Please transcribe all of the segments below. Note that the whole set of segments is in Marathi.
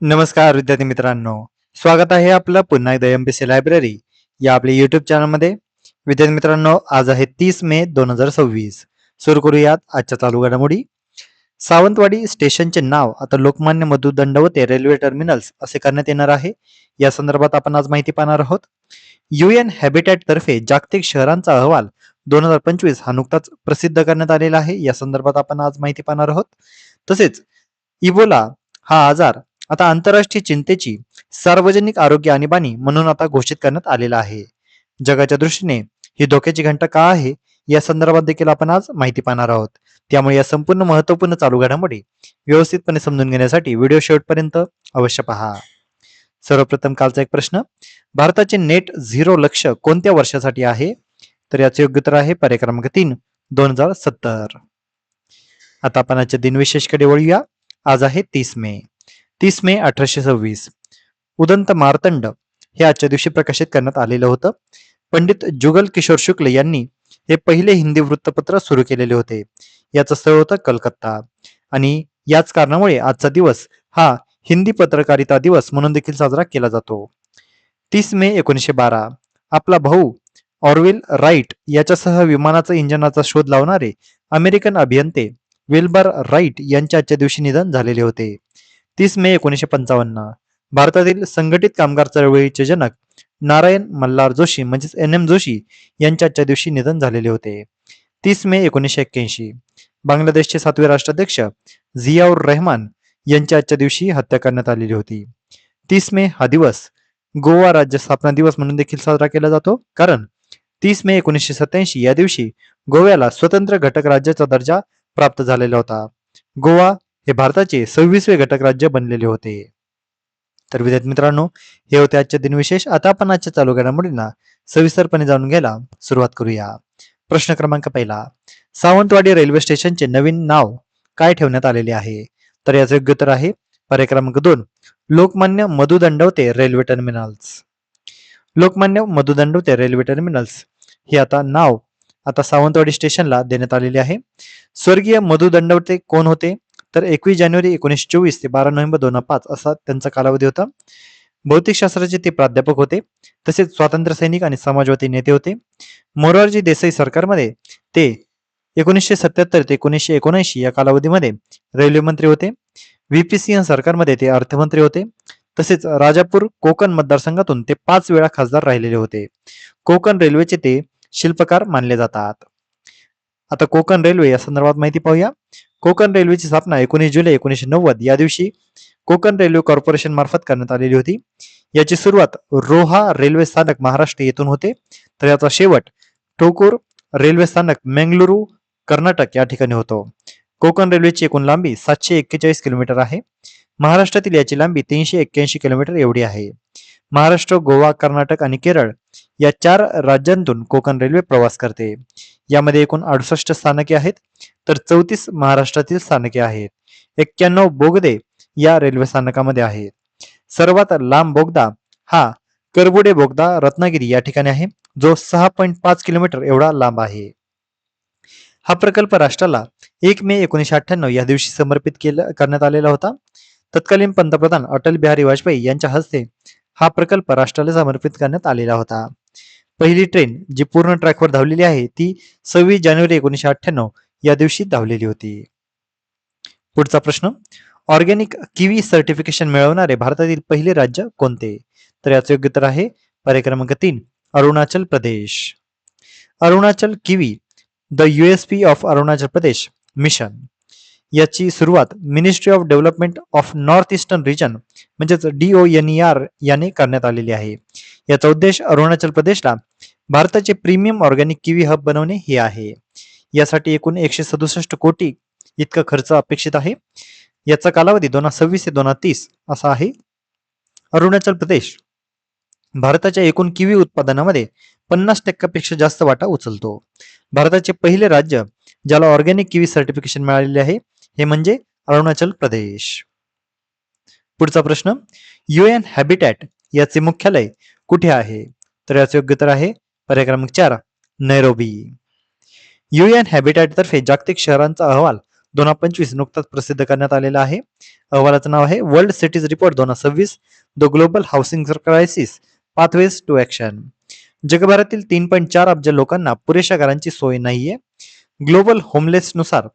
नमस्कार विद्यार्थी मित्रांनो, स्वागत आहे आपलं पुन्हा एकदा एमपीसी लायब्ररी या आपल्या युट्यूब चॅनलमध्ये. विद्यार्थी मित्रांनो, आज आहे 30 मे 2026. सुरू करूयात आजच्या चालू घडामोडी. सावंतवाडी स्टेशनचे नाव आता लोकमान्य मधु दंडवते रेल्वे टर्मिनल्स असे करण्यात येणार आहे. या संदर्भात आपण आज माहिती पाहणार आहोत. UN हॅबिटॅट तर्फे जागतिक शहरांचा अहवाल 2025 हा नुकताच प्रसिद्ध करण्यात आलेला आहे. या संदर्भात आपण आज माहिती पाहणार आहोत. तसेच इबोला हा आजार आता आंतरराष्ट्रीय चिंतेची सार्वजनिक आरोग्य आणीबाणी म्हणून आता घोषित करण्यात आलेला आहे. जगाच्या दृष्टीने ही धोक्याची घंटा का आहे या संदर्भात देखील आपण आज माहिती पाहणार आहोत. त्यामुळे या संपूर्ण महत्वपूर्ण चालू घडामोडी व्यवस्थितपणे समजून घेण्यासाठी व्हिडिओ शेवटपर्यंत अवश्य पहा. सर्वप्रथम कालचा एक प्रश्न, भारताचे नेट झिरो लक्ष्य कोणत्या वर्षासाठी आहे? तर याचे योग्य उत्तर आहे पर्याय क्रमांक 3, 2070. आता आपण आजच्या दिनविशेषकडे वळूया. आज आहे 30 मे. 30 मे 1826. उदंत मार्तंड हे आजच्या दिवशी प्रकाशित करण्यात आलेलं होतं. पंडित जुगल किशोर शुक्ल यांनी हे पहिले हिंदी वृत्तपत्र सुरू केलेले होते. याचं स्थळ होतं कलकत्ता आणि याच कारणामुळे आजचा दिवस हा हिंदी पत्रकारिता दिवस म्हणून देखील साजरा केला जातो. 30 मे 1912. आपला भाऊ ऑरविल राईट याच्यासह विमानाचा इंजिनाचा शोध लावणारे अमेरिकन अभियंते विल्बर राईट यांचे आजच्या दिवशी निधन झालेले होते. 30 मे 1955. भारतातील संघटित कामगार चळवळीचे जनक नारायण मल्हार जोशी म्हणजेच NM जोशी यांच्या आजच्या दिवशी निधन झालेले होते. 30 मे 1981. बांगलादेशचे 7वे राष्ट्राध्यक्ष झियाउर रहमान यांच्या आजच्या दिवशी हत्या करण्यात आलेली होती. 30 मे हा दिवस गोवा राज्य स्थापना दिवस म्हणून देखील साजरा केला जातो, कारण 30 मे 1987 या दिवशी गोव्याला स्वतंत्र घटक राज्याचा दर्जा प्राप्त झालेला होता. गोवा हे भारताचे 26वे घटक राज्य बनलेले होते. तर विद्यार्थी मित्रांनो, हे होते आजचे दिनविशेष. आता आपण आजच्या चालू घडामोडींना सविस्तरपणे जाणून घ्यायला सुरुवात करूया. प्रश्न क्रमांक पहिला, सावंतवाडी रेल्वे स्टेशनचे नवीन नाव काय ठेवण्यात आलेले आहे? तर याचे योग्य उत्तर आहे पर्याय क्रमांक 2, लोकमान्य मधु दंडवते रेल्वे टर्मिनल्स. लोकमान्य मधु दंडवते रेल्वे टर्मिनल्स हे आता नाव आता सावंतवाडी स्टेशनला देण्यात आलेले आहे. स्वर्गीय मधु दंडवते कोण होते? तर 21 जानेवारी 1924 ते 12 नोव्हेंबर 2005 असा त्यांचा कालावधी होता. भौतिकशास्त्राचे ते प्राध्यापक होते. तसेच स्वातंत्र्य सैनिक आणि समाजवादी नेते होते. मोरारजी देसाई सरकारमध्ये ते 1977 ते 1979 या कालावधीमध्ये रेल्वे मंत्री होते. VP सिंह सरकारमध्ये ते अर्थमंत्री होते. तसेच राजापूर कोकण मतदारसंघातून ते 5 वेळा खासदार राहिलेले होते. कोकण रेल्वेचे ते शिल्पकार मानले जातात. आता कोकण रेल्वे या संदर्भात माहिती पाहूया. कोकण रेल्वेची स्थापना 19 जुलै 1990 या दिवशी कोकण रेल्वे कॉर्पोरेशन मार्फत करण्यात आलेली होती. याची सुरुवात रोहा रेल्वे स्थानक महाराष्ट्र येथून होते, तर याचा शेवट टोकूर रेल्वे स्थानक मंगळुरू कर्नाटक या ठिकाणी होतो. कोकण रेल्वेची एकूण लांबी 741 किलोमीटर आहे. महाराष्ट्रातील याची लांबी 381 किलोमीटर एवढी आहे. महाराष्ट्र, गोवा, कर्नाटक आणि केरळ या 4 राज्यांतून कोकण रेल्वे प्रवास करते. यामध्ये एकूण 68 स्थानके आहेत, तर 34 महाराष्ट्रातील स्थानके आहेत. 91 बोगदे या रेल्वे स्थानकामध्ये आहेत. सर्वात लांब बोगदा हा करबुडे बोगदा रत्नागिरी या ठिकाणी आहे, जो 6.5 किलोमीटर एवढा लांब आहे. हा प्रकल्प राष्ट्राला 1 मे 1998 या दिवशी समर्पित करण्यात आलेला होता. तत्कालीन पंतप्रधान अटल बिहारी वाजपेयी यांच्या हस्ते हा प्रकल्प राष्ट्राला समर्पित करण्यात आलेला होता. पहिली ट्रेन जी पूर्ण ट्रॅकवर धावलेली आहे ती 26 जानेवारी 1998 या दिवशी धावलेली होती. पुढचा प्रश्न, ऑर्गॅनिक किवी सर्टिफिकेशन मिळवणारे भारतातील पहिले राज्य कोणते? तर याचे योग्य उत्तर आहे पर्याय क्रमांक 3, Arunachal Pradesh. Arunachal kiwi the USP of Arunachal Pradesh mission याची सुरुवात ministry of development of north eastern region म्हणजेच DONER याने करण्यात आलेली आहे. याचा उद्देश अरुणाचल प्रदेशला भारताचे प्रीमियम ऑर्गॅनिक किवी हब बनवणे हे आहे. यासाठी एकूण 167 कोटी इतका खर्च अपेक्षित आहे. याचा कालावधी 2026 ते 2030 असा आहे. अरुणाचल प्रदेश भारताच्या एकूण किवी उत्पादनामध्ये 50% पेक्षा जास्त वाटा उचलतो. भारताचे पहिले राज्य ज्याला ऑर्गॅनिक किवी सर्टिफिकेशन मिळालेले आहे हे म्हणजे अरुणाचल प्रदेश. पुढचा प्रश्न, UN हॅबिटॅट याचे मुख्यालय कुठे आहे? तर याचे योग्य उत्तर आहे पर्याय क्रमांक 4, नैरोबी. UN हॅबिटॅट तर्फे जागतिक शहरांचा अहवाल 2025 नुकताच प्रसिद्ध करण्यात आलेला आहे. अहवालाचं नाव आहे world cities report 2026 the global housing crisis pathways to action. जगभरातील 3.4 अब्ज लोकांना पुरेशा घरांची सोय नाहीये. ग्लोबल होमलेसनुसार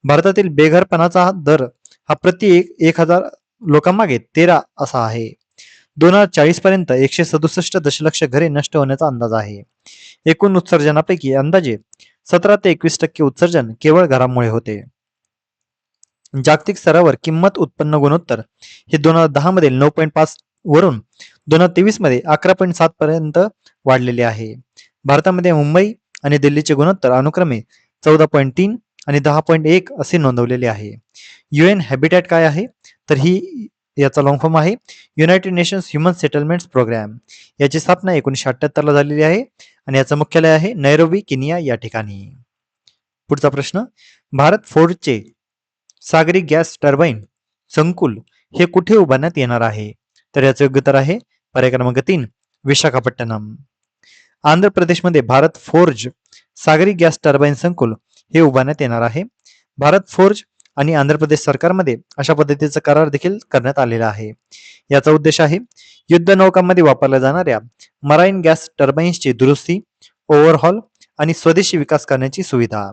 भारतातील बेघरपणाचा दर हा प्रति 1,000 लोकांमागे 13 असा आहे. 2040 पर्यंत 167 दशलक्ष घरे नष्ट होण्याचा अंदाज आहे. एकूण उत्सर्जनापैकी अंदाजे 17 ते 21% उत्सर्जन केवळ घरामुळे होते. जागतिक स्तरावर किंमत उत्पन्न गुणोत्तर हे 2010 मध्ये 9.5 वरून 2023 मध्ये 11.7 पर्यंत वाढलेले आहे. भारतामध्ये मुंबई आणि दिल्लीचे गुणोत्तर अनुक्रमे 14.3 आणि 10.1 असे नोंदवलेले आहे. UN हॅबिटॅट काय आहे तर ही याचा लॉंग फॉर्म आहे United Nations Human Settlements Programme. याची स्थापना 1978 ला झालेली आहे आणि याचं मुख्यालय आहे नैरोबी केनिया या ठिकाणी. पुढचा प्रश्न, भारत फोर्जचे सागरी गॅस टर्बाइन संकुल हे कुठे उभारण्यात येणार आहे तर याचे योग्य उत्तर आहे पर्याय क्रमांक 3 विशाखापट्टणम. आंध्र प्रदेशमध्ये भारत फोर्ज सागरी गॅस टर्बाइन संकुल हे उभारण्यात येणार आहे. भारत फोर्ज आणि आंध्र प्रदेश सरकारमध्ये अशा पद्धतीचा करार देखील करण्यात आलेला आहे. याचा उद्देश आहे युद्ध नौकांमध्ये वापरल्या जाणाऱ्या मराईन गॅस टर्बाइन्सची दुरुस्ती, ओव्हरहॉल आणि स्वदेशी विकास करण्याची सुविधा.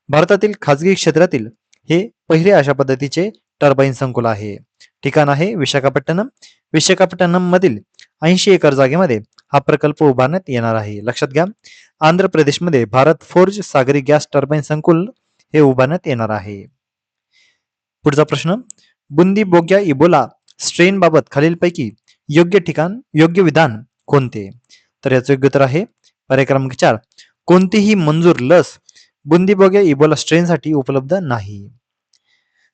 भारतातील खाजगी क्षेत्रातील हे पहिले अशा पद्धतीचे टर्बाइन संकुल आहे. ठिकाण आहे विशाखापट्टणम. विशाखापट्टणम मधील 80 एकर जागेमध्ये हा प्रकल्प उभारण्यात येणार आहे. लक्षात घ्या, आंध्र प्रदेशमध्ये भारत फोर्ज सागरी गॅस टर्बाइन संकुल हे उभारण्यात येणार आहे. पुढचा प्रश्न, बुंदी बोग्या इबोला स्ट्रेन बाबत खालीलपैकी योग्य विधान कोणते तर याचे योग्य उत्तर आहे पर्याय क्रमांक 4 कोणतीही मंजूर लस बुंदी बोग्या इबोला स्ट्रेनसाठी उपलब्ध नाही.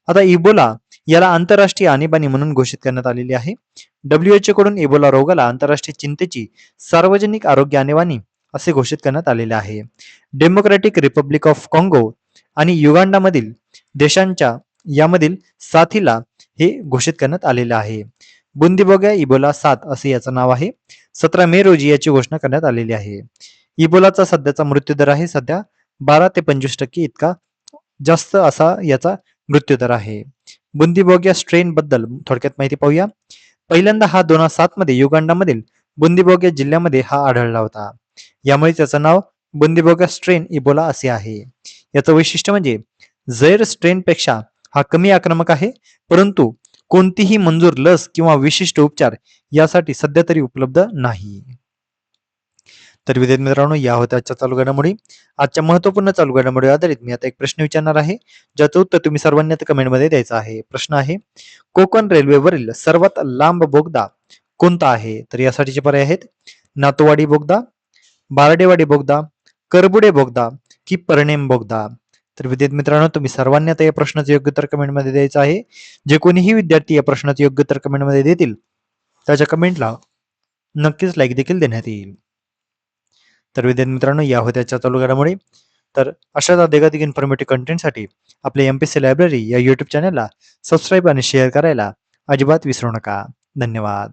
आता इबोला याला आंतरराष्ट्रीय आणीबाणी म्हणून घोषित करण्यात आलेली आहे. WHO कडून इबोला रोगाला आंतरराष्ट्रीय चिंतेची सार्वजनिक आरोग्य आणीबाणी असे घोषित करण्यात आलेले आहे. डेमोक्रॅटिक रिपब्लिक ऑफ काँगो आणि युगांडा मधील देशांच्या यामधील साथीला हे घोषित करण्यात आलेले आहे. बुंदीबोग्या इबोला 7 असे याचं नाव आहे. 17 मे रोजी याची घोषणा करण्यात आलेली आहे. इबोलाचा सध्याचा मृत्यूदर आहे सध्या 12 ते 25% इतका जास्त असा याचा मृत्यूदर आहे. बुंदीबोग्या स्ट्रेन बद्दल थोडक्यात माहिती पाहूया. पहिल्यांदा हा 2007 मध्ये युगांडामधील बुंदीबोग्या जिल्ह्यामध्ये हा आढळला होता. यामुळे त्याचं नाव बुंदीबोग्या स्ट्रेन इबोला असे आहे. याचं वैशिष्ट्य म्हणजे झैर स्ट्रेन पेक्षा हा कमी आक्रमक आहे, परंतु कोणतीही मंजूर लस किंवा विशिष्ट उपचार यासाठी सध्या तरी उपलब्ध नाही. तर विद्यार्थी मित्रांनो, या होत्या आजच्या चालू घडामोडी. आजच्या महत्वपूर्ण चालू घडामोडी आधारित मी आता एक प्रश्न विचारणार आहे, ज्याचं उत्तर तुम्ही सर्वांनी आता कमेंटमध्ये द्यायचं आहे. प्रश्न आहे, कोकण रेल्वेवरील सर्वात लांब बोगदा कोणता आहे तर यासाठीचे पर्याय आहेत नातोवाडी बोगदा, बारडेवाडी बोगदा, करबुडे बोगदा की परनेम बोगदा. तर विद्यार्थी मित्रांनो, तुम्ही सर्वांनी आता या प्रश्नाचं योग्य उत्तर कमेंटमध्ये द्यायचं आहे. जे कोणीही विद्यार्थी या प्रश्नाचं योग्य उत्तर कमेंटमध्ये देतील त्याच्या कमेंटला नक्कीच लाईक देखील देण्यात येईल. तर विद्यार्थी मित्रांनो, या होत्या चालू घडामोडी. तर अशाच अधिकाधिक इन्फॉर्मेटिव्ह कंटेंटसाठी आपल्या MPSC लायब्ररी या YouTube चॅनलला सबस्क्राईब आणि शेअर करायला अजिबात विसरू नका. धन्यवाद.